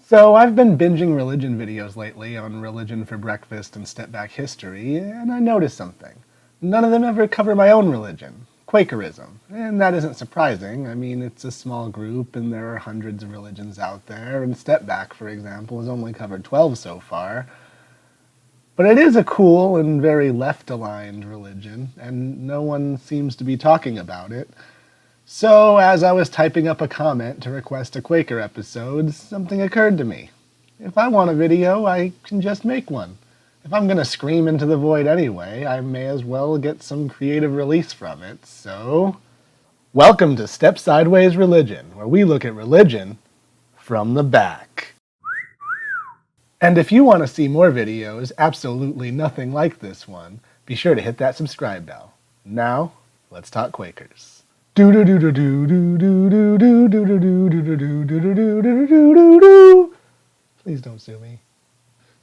So I've been binging religion videos lately on religion for breakfast and step back history, and I noticed something. None of them ever cover my own religion, Quakerism. And that isn't surprising. I mean, it's a small group and there are hundreds of religions out there, and step back, for example, has only covered 12 so far. But it is a cool and very left-aligned religion, and no one seems to be talking about it. So, as I was typing up a comment to request a Quaker episode, something occurred to me. If I want a video, I can just make one. If I'm going to scream into the void anyway, I may as well get some creative release from it, so... Welcome to Step Sideways Religion, where we look at religion from the back. And if you want to see more videos, absolutely nothing like this one, be sure to hit that subscribe bell. Now, let's talk Quakers. Please don't sue me.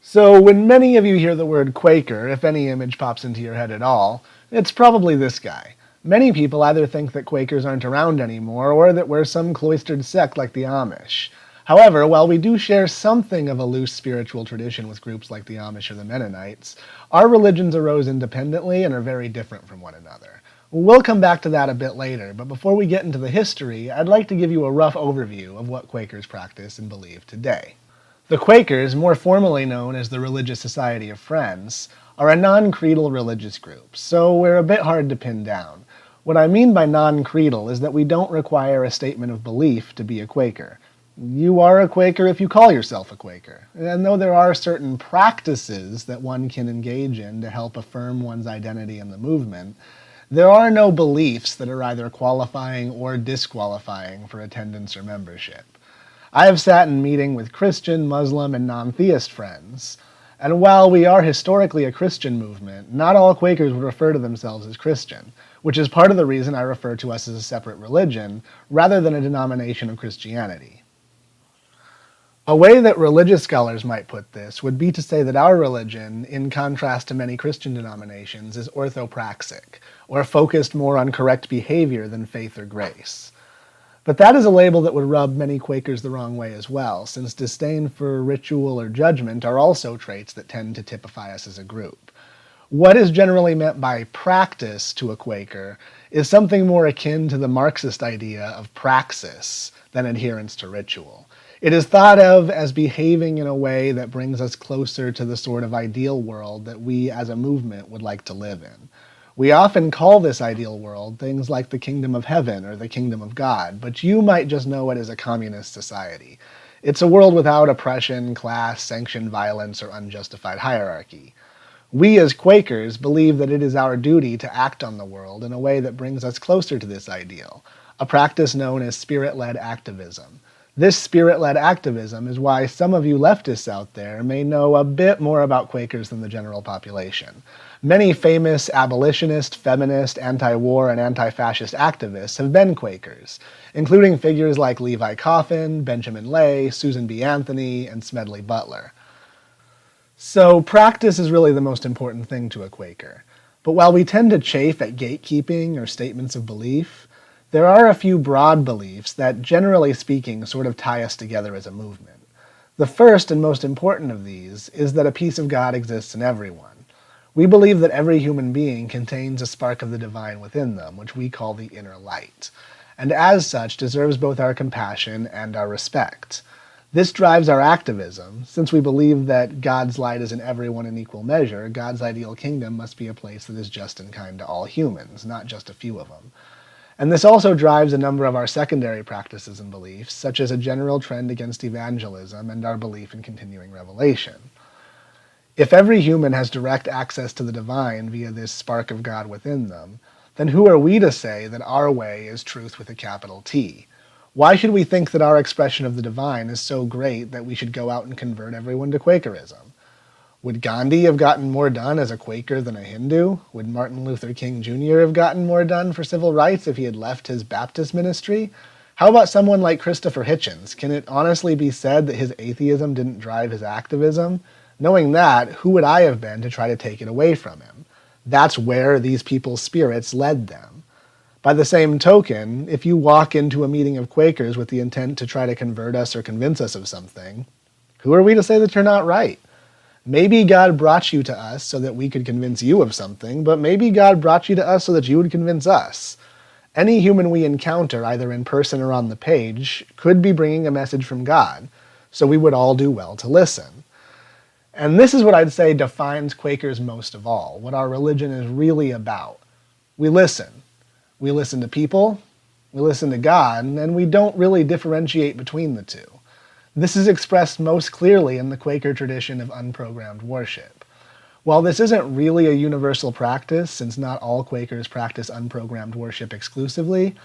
So when many of you hear the word Quaker, if any image pops into your head at all, it's probably this guy. Many people either think that Quakers aren't around anymore or that we're some cloistered sect like the Amish. However, while we do share something of a loose spiritual tradition with groups like the Amish or the Mennonites, our religions arose independently and are very different from one another. We'll come back to that a bit later, but before we get into the history, I'd like to give you a rough overview of what Quakers practice and believe today. The Quakers, more formally known as the Religious Society of Friends, are a non-creedal religious group, so we're a bit hard to pin down. What I mean by non-creedal is that we don't require a statement of belief to be a Quaker. You are a Quaker if you call yourself a Quaker, and though there are certain practices that one can engage in to help affirm one's identity in the movement, there are no beliefs that are either qualifying or disqualifying for attendance or membership. I have sat in meeting with Christian, Muslim, and non-theist friends, and while we are historically a Christian movement, not all Quakers would refer to themselves as Christian, which is part of the reason I refer to us as a separate religion, rather than a denomination of Christianity. A way that religious scholars might put this would be to say that our religion, in contrast to many Christian denominations, is orthopraxic, or focused more on correct behavior than faith or grace. But that is a label that would rub many Quakers the wrong way as well, since disdain for ritual or judgment are also traits that tend to typify us as a group. What is generally meant by practice to a Quaker is something more akin to the Marxist idea of praxis than adherence to ritual. It is thought of as behaving in a way that brings us closer to the sort of ideal world that we as a movement would like to live in. We often call this ideal world things like the kingdom of heaven or the kingdom of God, but you might just know it as a communist society. It's a world without oppression, class, sanctioned violence, or unjustified hierarchy. We as Quakers believe that it is our duty to act on the world in a way that brings us closer to this ideal, a practice known as spirit-led activism. This spirit-led activism is why some of you leftists out there may know a bit more about Quakers than the general population. Many famous abolitionist, feminist, anti-war, and anti-fascist activists have been Quakers, including figures like Levi Coffin, Benjamin Lay, Susan B. Anthony, and Smedley Butler. So practice is really the most important thing to a Quaker. But while we tend to chafe at gatekeeping or statements of belief, there are a few broad beliefs that, generally speaking, sort of tie us together as a movement. The first and most important of these is that a piece of God exists in everyone. We believe that every human being contains a spark of the divine within them, which we call the inner light, and as such deserves both our compassion and our respect. This drives our activism. Since we believe that God's light is in everyone in equal measure, God's ideal kingdom must be a place that is just and kind to all humans, not just a few of them. And this also drives a number of our secondary practices and beliefs, such as a general trend against evangelism and our belief in continuing revelation. If every human has direct access to the divine via this spark of God within them, then who are we to say that our way is truth with a capital T? Why should we think that our expression of the divine is so great that we should go out and convert everyone to Quakerism? Would Gandhi have gotten more done as a Quaker than a Hindu? Would Martin Luther King Jr. have gotten more done for civil rights if he had left his Baptist ministry? How about someone like Christopher Hitchens? Can it honestly be said that his atheism didn't drive his activism? Knowing that, who would I have been to try to take it away from him? That's where these people's spirits led them. By the same token, if you walk into a meeting of Quakers with the intent to try to convert us or convince us of something, Who are we to say that you're not right? Maybe God brought you to us so that we could convince you of something, but maybe God brought you to us so that you would convince us. Any human we encounter, either in person or on the page, could be bringing a message from God, so we would all do well to listen. And this is what I'd say defines Quakers most of all, what our religion is really about. We listen. We listen to people, we listen to God, and we don't really differentiate between the two. This is expressed most clearly in the Quaker tradition of unprogrammed worship. While this isn't really a universal practice, since not all Quakers practice unprogrammed worship exclusively,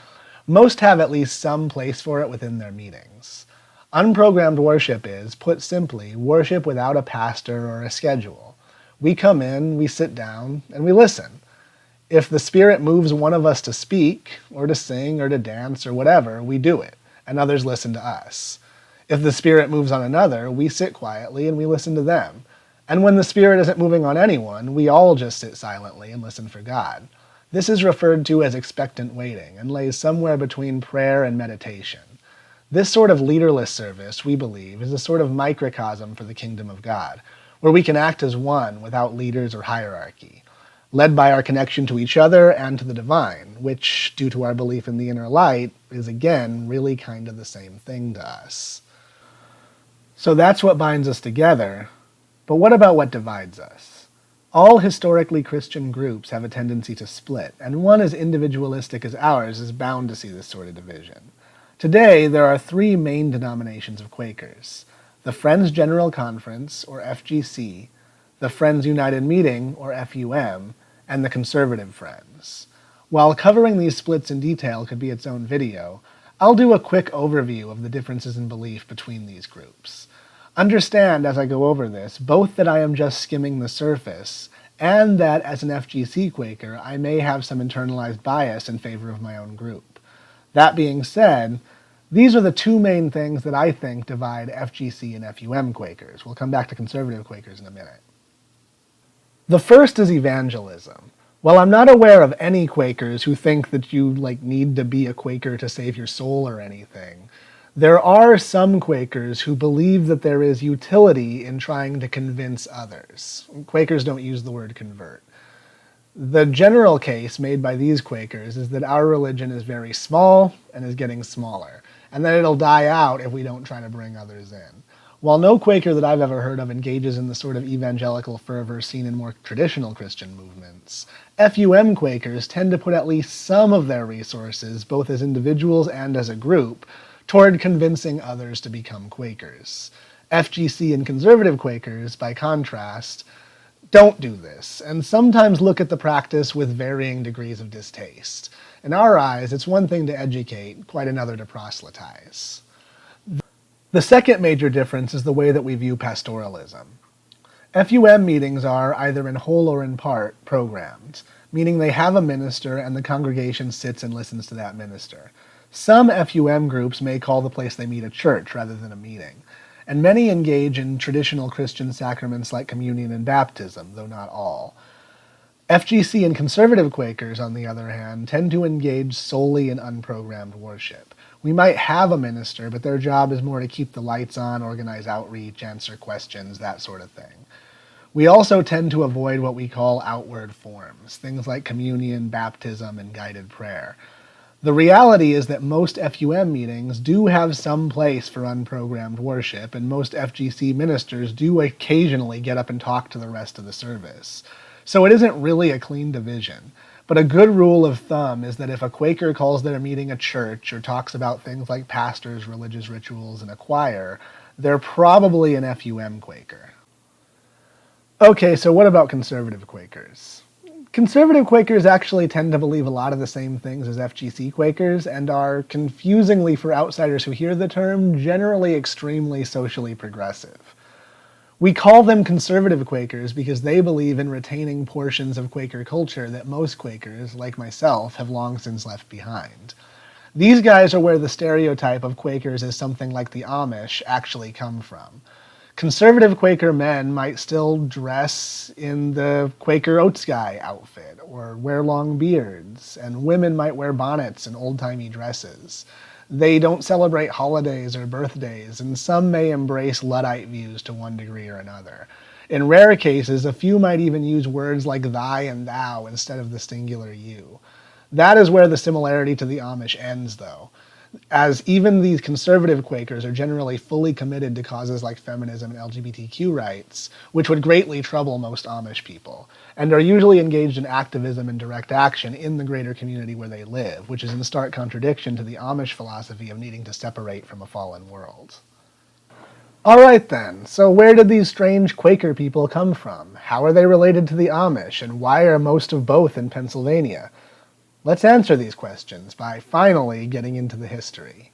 most have at least some place for it within their meetings. Unprogrammed worship is, put simply, worship without a pastor or a schedule. We come in, we sit down, and we listen. If the Spirit moves one of us to speak, or to sing, or to dance, or whatever, we do it, and others listen to us. If the Spirit moves on another, we sit quietly and we listen to them. And when the Spirit isn't moving on anyone, we all just sit silently and listen for God. This is referred to as expectant waiting, and lays somewhere between prayer and meditation. This sort of leaderless service, we believe, is a sort of microcosm for the kingdom of God, where we can act as one without leaders or hierarchy, led by our connection to each other and to the divine, which, due to our belief in the inner light, is again really kind of the same thing to us. So that's what binds us together, but what about what divides us? All historically Christian groups have a tendency to split, and one as individualistic as ours is bound to see this sort of division. Today, there are three main denominations of Quakers: the Friends General Conference, or FGC, the Friends United Meeting, or FUM, and the Conservative Friends. While covering these splits in detail could be its own video, I'll do a quick overview of the differences in belief between these groups. Understand as I go over this, both that I am just skimming the surface, and that as an FGC Quaker, I may have some internalized bias in favor of my own group. That being said, these are the two main things that I think divide FGC and FUM Quakers. We'll come back to conservative Quakers in a minute. The first is evangelism. While I'm not aware of any Quakers who think that you need to be a Quaker to save your soul or anything, there are some Quakers who believe that there is utility in trying to convince others. Quakers don't use the word convert. The general case made by these Quakers is that our religion is very small and is getting smaller, and that it'll die out if we don't try to bring others in. While no Quaker that I've ever heard of engages in the sort of evangelical fervor seen in more traditional Christian movements, FUM Quakers tend to put at least some of their resources, both as individuals and as a group, toward convincing others to become Quakers. FGC and conservative Quakers, by contrast, don't do this, and sometimes look at the practice with varying degrees of distaste. In our eyes, it's one thing to educate, quite another to proselytize. The second major difference is the way that we view pastoralism. FUM meetings are, either in whole or in part, programmed, meaning they have a minister and the congregation sits and listens to that minister. Some FUM groups may call the place they meet a church rather than a meeting, and many engage in traditional Christian sacraments like communion and baptism, though not all. FGC and conservative Quakers, on the other hand, tend to engage solely in unprogrammed worship. We might have a minister, but their job is more to keep the lights on, organize outreach, answer questions, that sort of thing. We also tend to avoid what we call outward forms, things like communion, baptism, and guided prayer. The reality is that most FUM meetings do have some place for unprogrammed worship, and most FGC ministers do occasionally get up and talk to the rest of the service. So it isn't really a clean division. But a good rule of thumb is that if a Quaker calls their meeting a church or talks about things like pastors, religious rituals, and a choir, they're probably an FUM Quaker. Okay, so what about conservative Quakers? Conservative Quakers actually tend to believe a lot of the same things as FGC Quakers and are, confusingly for outsiders who hear the term, generally extremely socially progressive. We call them conservative Quakers because they believe in retaining portions of Quaker culture that most Quakers, like myself, have long since left behind. These guys are where the stereotype of Quakers as something like the Amish actually come from. Conservative Quaker men might still dress in the Quaker Oats guy outfit or wear long beards, and women might wear bonnets and old-timey dresses. They don't celebrate holidays or birthdays, and some may embrace Luddite views to one degree or another. In rare cases, a few might even use words like thy and thou instead of the singular you. That is where the similarity to the Amish ends, though, as even these conservative Quakers are generally fully committed to causes like feminism and LGBTQ rights, which would greatly trouble most Amish people, and are usually engaged in activism and direct action in the greater community where they live, which is in stark contradiction to the Amish philosophy of needing to separate from a fallen world. Alright then, so where did these strange Quaker people come from? How are they related to the Amish, and why are most of both in Pennsylvania? Let's answer these questions by finally getting into the history.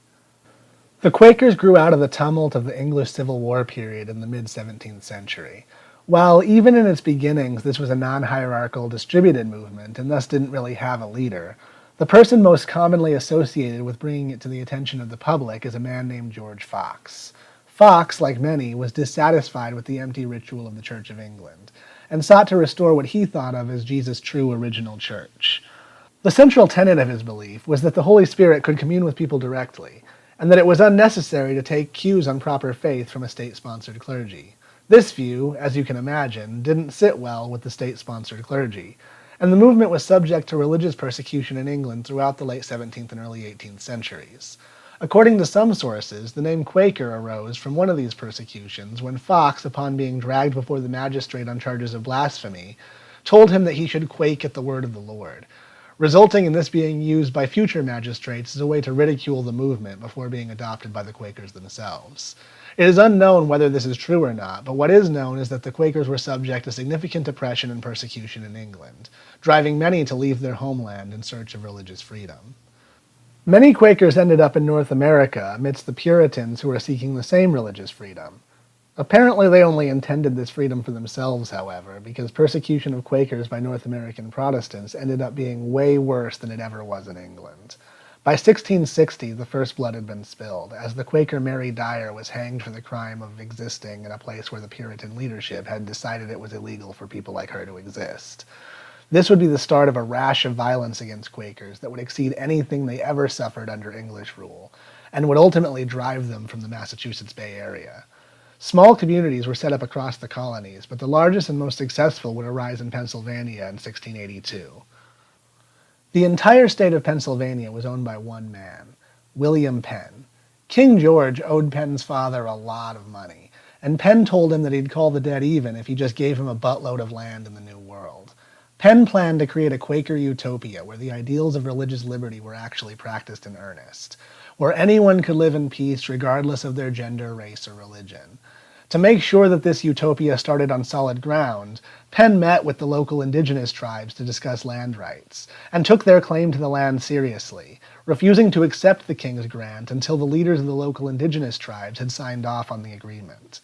The Quakers grew out of the tumult of the English Civil War period in the mid-17th century. While even in its beginnings this was a non-hierarchical distributed movement and thus didn't really have a leader, the person most commonly associated with bringing it to the attention of the public is a man named George Fox. Fox, like many, was dissatisfied with the empty ritual of the Church of England, and sought to restore what he thought of as Jesus' true original church. The central tenet of his belief was that the Holy Spirit could commune with people directly, and that it was unnecessary to take cues on proper faith from a state-sponsored clergy. This view, as you can imagine, didn't sit well with the state-sponsored clergy, and the movement was subject to religious persecution in England throughout the late 17th and early 18th centuries. According to some sources, the name Quaker arose from one of these persecutions when Fox, upon being dragged before the magistrate on charges of blasphemy, told him that he should quake at the word of the Lord, resulting in this being used by future magistrates as a way to ridicule the movement before being adopted by the Quakers themselves. It is unknown whether this is true or not, but what is known is that the Quakers were subject to significant oppression and persecution in England, driving many to leave their homeland in search of religious freedom. Many Quakers ended up in North America amidst the Puritans who were seeking the same religious freedom. Apparently they only intended this freedom for themselves, however, because persecution of Quakers by North American Protestants ended up being way worse than it ever was in England. By 1660, the first blood had been spilled, as the Quaker Mary Dyer was hanged for the crime of existing in a place where the Puritan leadership had decided it was illegal for people like her to exist. This would be the start of a rash of violence against Quakers that would exceed anything they ever suffered under English rule, and would ultimately drive them from the Massachusetts Bay Area. Small communities were set up across the colonies, but the largest and most successful would arise in Pennsylvania in 1682. The entire state of Pennsylvania was owned by one man, William Penn. King George owed Penn's father a lot of money, and Penn told him that he'd call the debt even if he just gave him a buttload of land in the New World. Penn planned to create a Quaker utopia where the ideals of religious liberty were actually practiced in earnest, where anyone could live in peace regardless of their gender, race, or religion. To make sure that this utopia started on solid ground, Penn met with the local indigenous tribes to discuss land rights, and took their claim to the land seriously, refusing to accept the king's grant until the leaders of the local indigenous tribes had signed off on the agreement.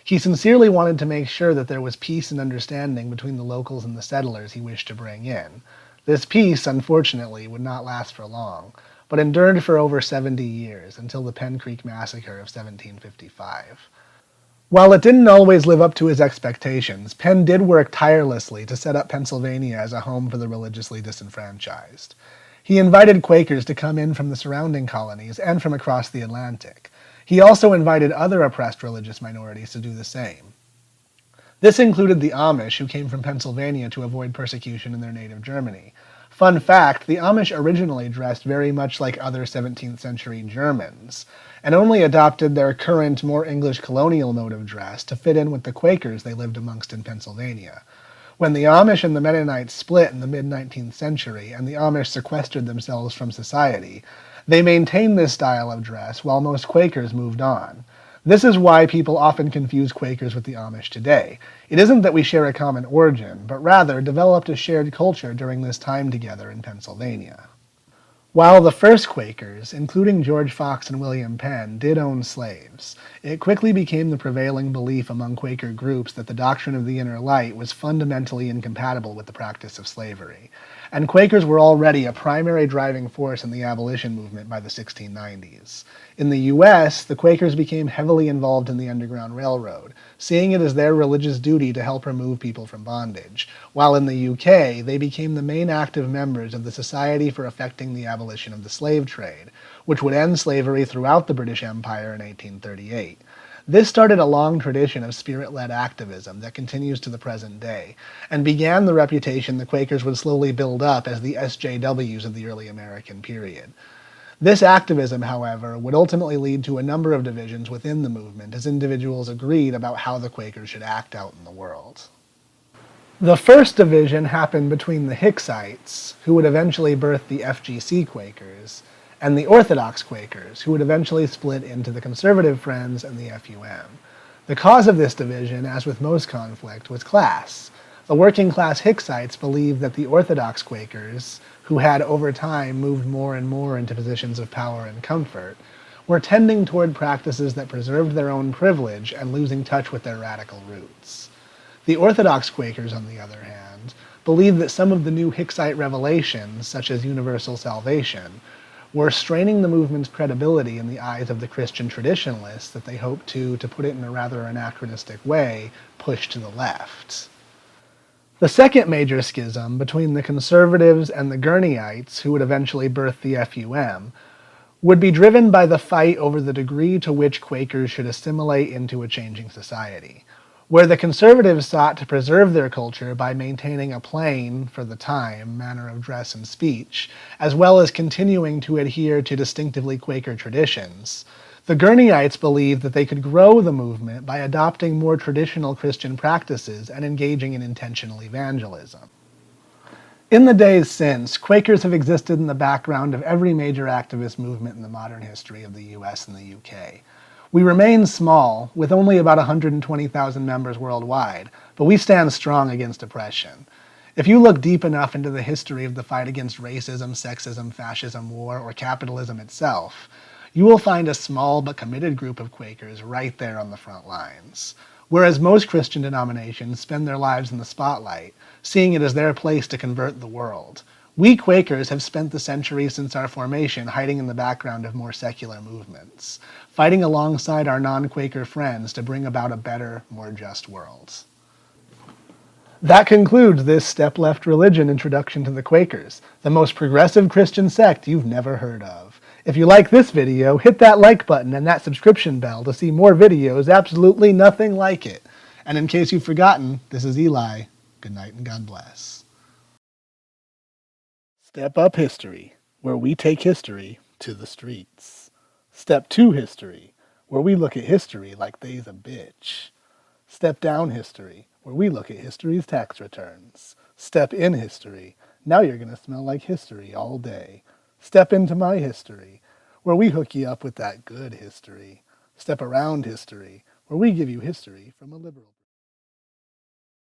He sincerely wanted to make sure that there was peace and understanding between the locals and the settlers he wished to bring in. This peace, unfortunately, would not last for long, but endured for over 70 years, until the Penn Creek Massacre of 1755. While it didn't always live up to his expectations, Penn did work tirelessly to set up Pennsylvania as a home for the religiously disenfranchised. He invited Quakers to come in from the surrounding colonies and from across the Atlantic. He also invited other oppressed religious minorities to do the same. This included the Amish, who came from Pennsylvania to avoid persecution in their native Germany. Fun fact, the Amish originally dressed very much like other 17th century Germans, and only adopted their current, more English colonial mode of dress to fit in with the Quakers they lived amongst in Pennsylvania. When the Amish and the Mennonites split in the mid-19th century, and the Amish sequestered themselves from society, they maintained this style of dress while most Quakers moved on. This is why people often confuse Quakers with the Amish today. It isn't that we share a common origin, but rather developed a shared culture during this time together in Pennsylvania. While the first Quakers, including George Fox and William Penn, did own slaves, it quickly became the prevailing belief among Quaker groups that the doctrine of the inner light was fundamentally incompatible with the practice of slavery, and Quakers were already a primary driving force in the abolition movement by the 1690s. In the U.S., the Quakers became heavily involved in the Underground Railroad, seeing it as their religious duty to help remove people from bondage, while in the UK, they became the main active members of the Society for Effecting the Abolition of the Slave Trade, which would end slavery throughout the British Empire in 1838. This started a long tradition of spirit-led activism that continues to the present day, and began the reputation the Quakers would slowly build up as the SJWs of the early American period. This activism, however, would ultimately lead to a number of divisions within the movement as individuals agreed about how the Quakers should act out in the world. The first division happened between the Hicksites, who would eventually birth the FGC Quakers, and the Orthodox Quakers, who would eventually split into the Conservative Friends and the FUM. The cause of this division, as with most conflict, was class. The working-class Hicksites believed that the Orthodox Quakers, who had over time moved more and more into positions of power and comfort, were tending toward practices that preserved their own privilege and losing touch with their radical roots. The Orthodox Quakers, on the other hand, believed that some of the new Hicksite revelations, such as universal salvation, were straining the movement's credibility in the eyes of the Christian traditionalists that they hoped to put it in a rather anachronistic way, push to the left. The second major schism between the conservatives and the Gurneyites, who would eventually birth the FUM, would be driven by the fight over the degree to which Quakers should assimilate into a changing society. Where the conservatives sought to preserve their culture by maintaining a plain, for the time, manner of dress and speech, as well as continuing to adhere to distinctively Quaker traditions, the Gurneyites believed that they could grow the movement by adopting more traditional Christian practices and engaging in intentional evangelism. In the days since, Quakers have existed in the background of every major activist movement in the modern history of the US and the UK. We remain small, with only about 120,000 members worldwide, but we stand strong against oppression. If you look deep enough into the history of the fight against racism, sexism, fascism, war, or capitalism itself, you will find a small but committed group of Quakers right there on the front lines. Whereas most Christian denominations spend their lives in the spotlight, seeing it as their place to convert the world, we Quakers have spent the centuries since our formation hiding in the background of more secular movements, fighting alongside our non-Quaker friends to bring about a better, more just world. That concludes this Step Left Religion introduction to the Quakers, the most progressive Christian sect you've never heard of. If you like this video, hit that like button and that subscription bell to see more videos absolutely nothing like it. And in case you've forgotten, this is Eli. Good night and God bless. Step Up History, where we take history to the streets. Step 2 History, where we look at history like they's a bitch. Step Down History, where we look at history's tax returns. Step In History, now you're going to smell like history all day. Step Into My History, where we hook you up with that good history. Step Around History, where we give you history from a liberal perspective.